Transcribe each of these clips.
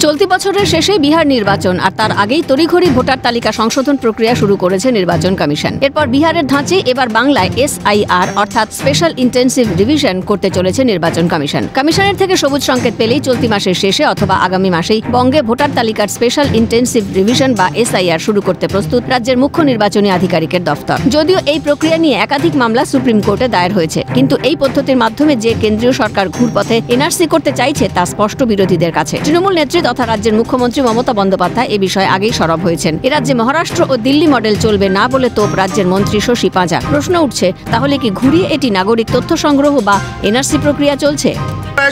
চলতি বছরের শেষে বিহার নির্বাচন আর তার আগেই তড়িঘড়ি ভোটার তালিকা সংশোধন প্রক্রিয়া শুরু করেছে নির্বাচন কমিশন। এরপর বিহারের ধাঁচে এবার বাংলায় SIR অর্থাৎ স্পেশাল ইন্টেন্সিভ রিভিশন করতে চলেছে নির্বাচন কমিশন। কমিশনের থেকে সবুজ সংকেত পেলেই চলতি মাসের শেষে অথবা আগামী মাসেই বঙ্গে ভোটার তালিকার স্পেশাল ইন্টেন্সিভ রিভিশন বা SIR শুরু করতে প্রস্তুত রাজ্যের মুখ্য নির্বাচনী আধিকারিকের দফতর। যদিও এই প্রক্রিয়া নিয়ে একাধিক মামলা সুপ্রিম কোর্টে দায়ের হয়েছে, কিন্তু এই পদ্ধতির মাধ্যমে যে কেন্দ্রীয় সরকার ঘুরপথে NRC করতে চাইছে তা স্পষ্ট বিরোধীদের কাছে। তৃণমূল নেত্রী তথা রাজ্যের মুখ্যমন্ত্রী মমতা বন্দ্যোপাধ্যায় এ বিষয়ে আগেই সরব হয়েছেন। এ রাজ্যে মহারাষ্ট্র ও দিল্লি মডেল চলবে না বলে তোপ রাজ্যের মন্ত্রী শশী পাঁজা। প্রশ্ন উঠছে, তাহলে কি ঘুরিয়ে এটি নাগরিক তথ্য সংগ্রহ বা NRC প্রক্রিয়া চলছে?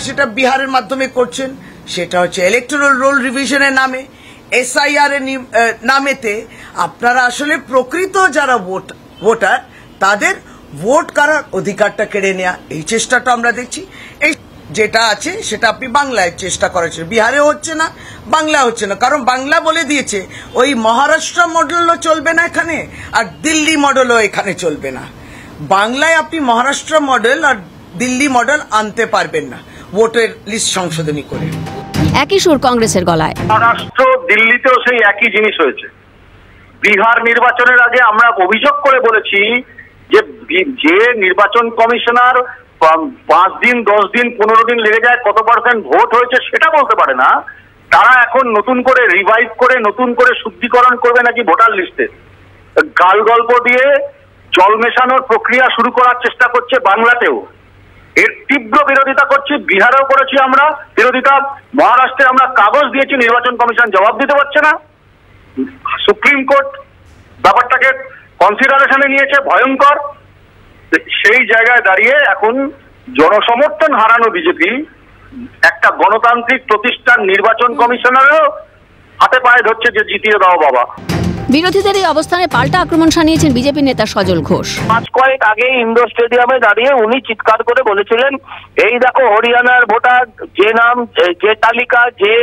সেটা বিহারের মাধ্যমে করছেন, সেটা হচ্ছে ইলেকটোরাল রোল রিভিশনের নামে, SIR এর নামেতে আপনারা আসলে প্রকৃত যারা ভোটার তাদের ভোট করার অধিকারটা কেড়ে নেওয়া, এই চেষ্টাটা আমরা দেখছি। এই যেটা আছে সেটা আপনি বাংলায় চেষ্টা করেছেন, বিহারে হচ্ছে না, বাংলা হচ্ছে না, কারণ বাংলা বলে দিয়েছে ওই মহারাষ্ট্র মডেলও চলবে না এখানে, আর দিল্লি মডেলও এখানে চলবে না। বাংলায় আপনি মহারাষ্ট্র মডেল আর দিল্লি মডেল আনতে পারবেন না ভোটের লিস্ট সংশোধনী করে। একই সুর কংগ্রেসের গলায়। মহারাষ্ট্র দিল্লিতেও সেই একই জিনিস হয়েছে। বিহার নির্বাচনের আগে আমরা অভিযোগ করে বলেছি যে নির্বাচন কমিশনার 5 দিন 10 দিন 15 দিন লেগে যায় কত পার্সেন্ট ভোট হয়েছে সেটা বলতে পারে না, তারা এখন নতুন করে রিভাইভ করে নতুন করে শুদ্ধিকরণ করবে নাকি ভোটার লিস্টে। গাল গল্প দিয়ে জল মেশানোর প্রক্রিয়া শুরু করার চেষ্টা করছে বাংলাতেও। এর তীব্র বিরোধিতা করছি, বিহারেও করেছি আমরা বিরোধিতা, মহারাষ্ট্রে আমরা কাগজ দিয়েছি, নির্বাচন কমিশন জবাব দিতে পারছে না। সুপ্রিম কোর্ট ব্যাপারটাকে কনসিডারেশনে নিয়েছে, ভয়ঙ্কর। সেই জায়গায় দাঁড়িয়ে এখন জনসমর্থন হারানো বিজেপি একটা গণতান্ত্রিক প্রতিষ্ঠান নির্বাচন কমিশনারও হাতে পায়ে ধরছে যে জিতিয়ে দাও বাবা। বিরোধীদের এই অবস্থানে পাল্টা আক্রমণ শানিয়েছেন বিজেপি নেতা সজল ঘোষ। মাস কয়েক আগে ইন্ডোর স্টেডিয়ামে দাঁড়িয়ে উনি চিৎকার করে বলেছিলেন, এই দেখো হরিয়ানার ভোটার, যে নাম যে তালিকা যে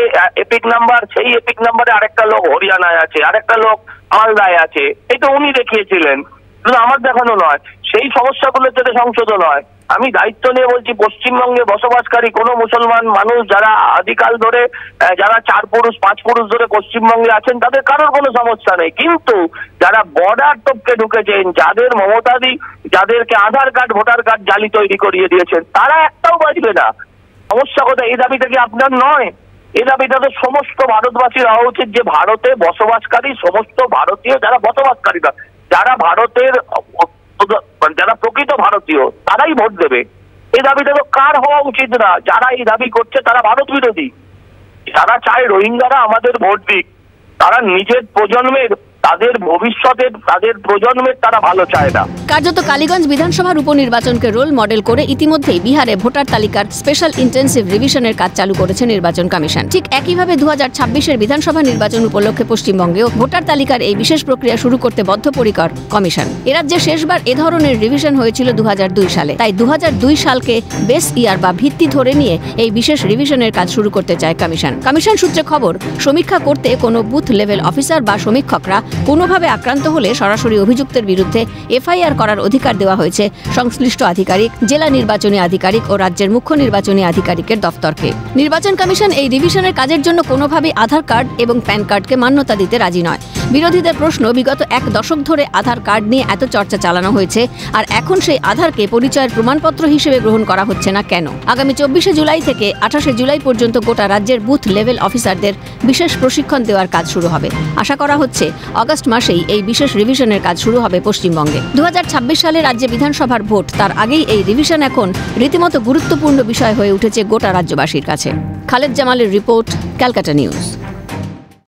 এপিক নাম্বার, সেই এপিক নাম্বারে আরেকটা লোক হরিয়ানায় আছে, আরেকটা লোক মালদায় আছে। এটা উনি দেখিয়েছিলেন, শুধু আমার দেখানো নয়, সেই সমস্যাগুলোর যাতে সংশোধন হয়। আমি দায়িত্ব নিয়ে বলছি, পশ্চিমবঙ্গে বসবাসকারী কোন মুসলমান মানুষ যারা আদিকাল ধরে যারা 4 পুরুষ 5 পুরুষ ধরে পশ্চিমবঙ্গে আছেন তাদের কারোর কোনো সমস্যা নেই, কিন্তু যারা বর্ডার টপকে ঢুকেছেন, যাদের মমতাদি যাদেরকে আধার কার্ড ভোটার কার্ড জালি তৈরি করিয়ে দিয়েছেন, তারা একটাও বাঁচবে না। সমস্যা কোথায়? এই দাবিটা কি আপনার নয়? এই দাবিটা তো সমস্ত ভারতবাসীর হওয়া উচিত, যে ভারতে বসবাসকারী সমস্ত ভারতীয় যারা বসবাসকারীরা, যারা ভারতের যারা প্রকৃত ভারতীয় তারাই ভোট দেবে। এই দাবিটা তো কার হওয়া উচিত না? যারা এই দাবি করছে তারা ভারত বিরোধী। যারা চায় রোহিঙ্গারা আমাদের ভোট দিক, তারা নিজের প্রজন্মের, তাদের ভবিষ্যতের, তাদের প্রজন্মের তারা ভালো চায় না। কার্যত কালীগঞ্জ বিধানসভার উপনির্বাচনকে রোল মডেল করে ইতিমধ্যেই বিহারে ভোটার তালিকার স্পেশাল ইন্টেন্সিভ রিভিশনের কাজ চালু করেছে নির্বাচন কমিশন। ঠিক একইভাবে 2026-এর বিধানসভা নির্বাচন উপলক্ষে পশ্চিমবঙ্গেও ভোটার তালিকার এই বিশেষ প্রক্রিয়া শুরু করতে বদ্ধপরিকর কমিশন। এ রাজ্যে শেষবার এ ধরনের রিভিশন হয়েছিল 2002 সালে। তাই 2002 সালকে বেস ইয়ার বা ভিত্তি ধরে নিয়ে এই বিশেষ রিভিশনের কাজ শুরু করতে চায় কমিশন। কমিশন সূত্রে খবর, সমীক্ষা করতে কোনো বুথ লেভেল অফিসার বা সমীক্ষকরা কোনোভাবে আক্রান্ত হলে সরাসরি অভিযুক্তের বিরুদ্ধে FIR করার অধিকার দেওয়া হয়েছে সংশ্লিষ্ট আধিকারিক, জেলা নির্বাচনী আধিকারিক ও রাজ্যের মুখ্য নির্বাচনী আধিকারিকের দফতরকে। নির্বাচন কমিশন এই রিভিশনের কাজের জন্য কোনোভাবেই আধার কার্ড এবং প্যান কার্ডকে মান্যতা দিতে রাজি নয়। বিরোধীদের প্রশ্ন, বিগত 1 দশক ধরে আধার কার্ড নিয়ে এত চর্চা চালানো হয়েছে, আর এখন সেই আধারকে পরিচয়ের প্রমাণপত্র হিসেবে গ্রহণ করা হচ্ছে না কেন? আগামী 24শে জুলাই থেকে 28শে জুলাই পর্যন্ত গোটা রাজ্যের বুথ লেভেল অফিসারদের বিশেষ প্রশিক্ষণ দেওয়ার কাজ শুরু হবে। আশা করা হচ্ছে আগস্ট মাসেই এই বিশেষ রিভিশনের কাজ শুরু হবে পশ্চিমবঙ্গে। 2026 সালে রাজ্যে বিধানসভার ভোট, তার আগেই এই রিভিশন এখন রীতিমতো গুরুত্বপূর্ণ বিষয় হয়ে উঠেছে গোটা রাজ্যবাসীর কাছে। খালেদ জামালের রিপোর্ট, ক্যালকাটা নিউজ।